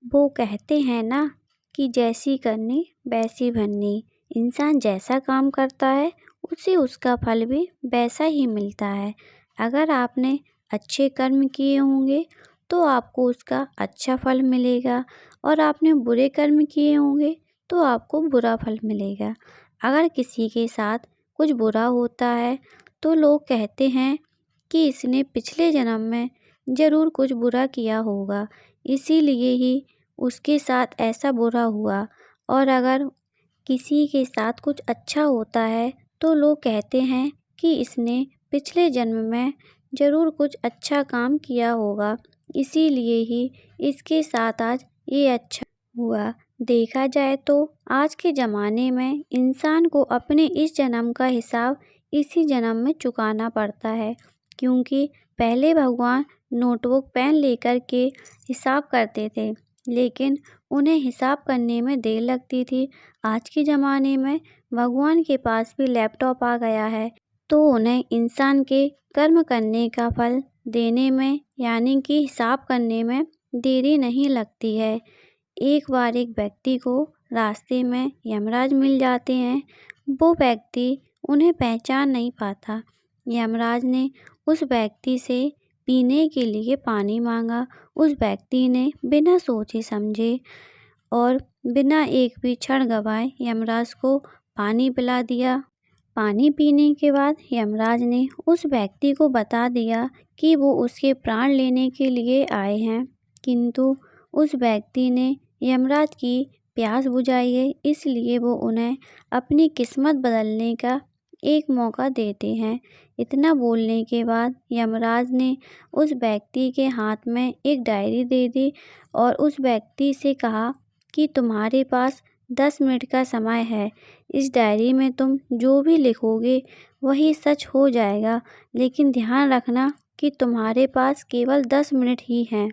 वो कहते हैं ना कि जैसी करनी वैसी भरनी। इंसान जैसा काम करता है उसे उसका फल भी वैसा ही मिलता है। अगर आपने अच्छे कर्म किए होंगे तो आपको उसका अच्छा फल मिलेगा और आपने बुरे कर्म किए होंगे तो आपको बुरा फल मिलेगा। अगर किसी के साथ कुछ बुरा होता है तो लोग कहते हैं कि इसने पिछले जन्म में ज़रूर कुछ बुरा किया होगा, इसीलिए ही उसके साथ ऐसा बुरा हुआ। और अगर किसी के साथ कुछ अच्छा होता है तो लोग कहते हैं कि इसने पिछले जन्म में ज़रूर कुछ अच्छा काम किया होगा, इसीलिए ही इसके साथ आज ये अच्छा हुआ। देखा जाए तो आज के ज़माने में इंसान को अपने इस जन्म का हिसाब इसी जन्म में चुकाना पड़ता है, क्योंकि पहले भगवान नोटबुक पेन लेकर के हिसाब करते थे, लेकिन उन्हें हिसाब करने में देर लगती थी। आज के ज़माने में भगवान के पास भी लैपटॉप आ गया है, तो उन्हें इंसान के कर्म करने का फल देने में यानी कि हिसाब करने में देरी नहीं लगती है। एक बार एक व्यक्ति को रास्ते में यमराज मिल जाते हैं। वो व्यक्ति उन्हें पहचान नहीं पाता। यमराज ने उस व्यक्ति से पीने के लिए पानी मांगा। उस व्यक्ति ने बिना सोचे समझे और बिना एक भी क्षण गवाए यमराज को पानी पिला दिया। पानी पीने के बाद यमराज ने उस व्यक्ति को बता दिया कि वो उसके प्राण लेने के लिए आए हैं, किंतु उस व्यक्ति ने यमराज की प्यास बुझाई है, इसलिए वो उन्हें अपनी किस्मत बदलने का एक मौका देते हैं। इतना बोलने के बाद यमराज ने उस व्यक्ति के हाथ में एक डायरी दे दी और उस व्यक्ति से कहा कि तुम्हारे पास 10 मिनट का समय है। इस डायरी में तुम जो भी लिखोगे वही सच हो जाएगा, लेकिन ध्यान रखना कि तुम्हारे पास केवल 10 मिनट ही हैं।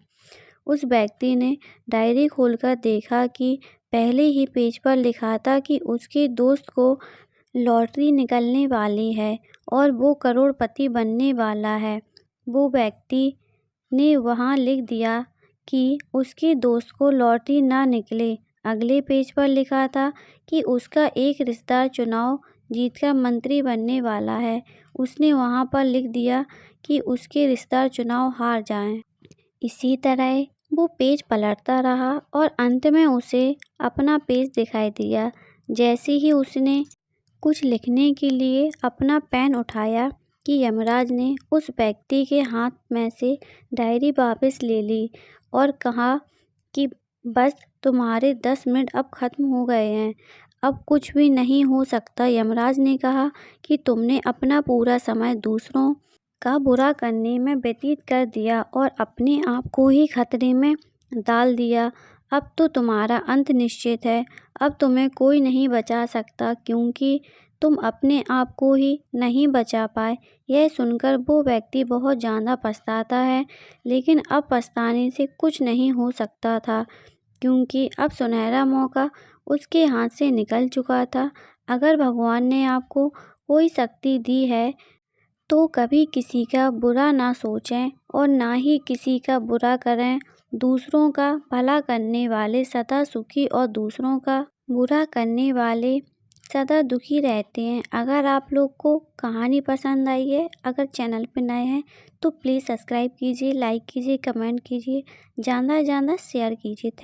उस व्यक्ति ने डायरी खोलकर देखा कि पहले ही पेज पर लिखा था कि उसके दोस्त को लॉटरी निकलने वाली है और वो करोड़पति बनने वाला है। वो व्यक्ति ने वहाँ लिख दिया कि उसके दोस्त को लॉटरी ना निकले। अगले पेज पर लिखा था कि उसका एक रिश्तेदार चुनाव जीतकर मंत्री बनने वाला है। उसने वहाँ पर लिख दिया कि उसके रिश्तेदार चुनाव हार जाएं। इसी तरह वो पेज पलटता रहा और अंत में उसे अपना पेज दिखाई दिया। जैसे ही उसने कुछ लिखने के लिए अपना पेन उठाया कि यमराज ने उस व्यक्ति के हाथ में से डायरी वापस ले ली और कहा कि बस तुम्हारे 10 मिनट अब ख़त्म हो गए हैं, अब कुछ भी नहीं हो सकता। यमराज ने कहा कि तुमने अपना पूरा समय दूसरों का बुरा करने में व्यतीत कर दिया और अपने आप को ही खतरे में डाल दिया। अब तो तुम्हारा अंत निश्चित है। अब तुम्हें कोई नहीं बचा सकता, क्योंकि तुम अपने आप को ही नहीं बचा पाए। यह सुनकर वो व्यक्ति बहुत ज़्यादा पछताता है, लेकिन अब पछताने से कुछ नहीं हो सकता था, क्योंकि अब सुनहरा मौका उसके हाथ से निकल चुका था। अगर भगवान ने आपको कोई शक्ति दी है तो कभी किसी का बुरा ना सोचें और ना ही किसी का बुरा करें। दूसरों का भला करने वाले सदा सुखी और दूसरों का बुरा करने वाले सदा दुखी रहते हैं। अगर आप लोग को कहानी पसंद आई है, अगर चैनल पे नए हैं तो प्लीज़ सब्सक्राइब कीजिए, लाइक कीजिए, कमेंट कीजिए, ज़्यादा से ज़्यादा शेयर कीजिए। थैंक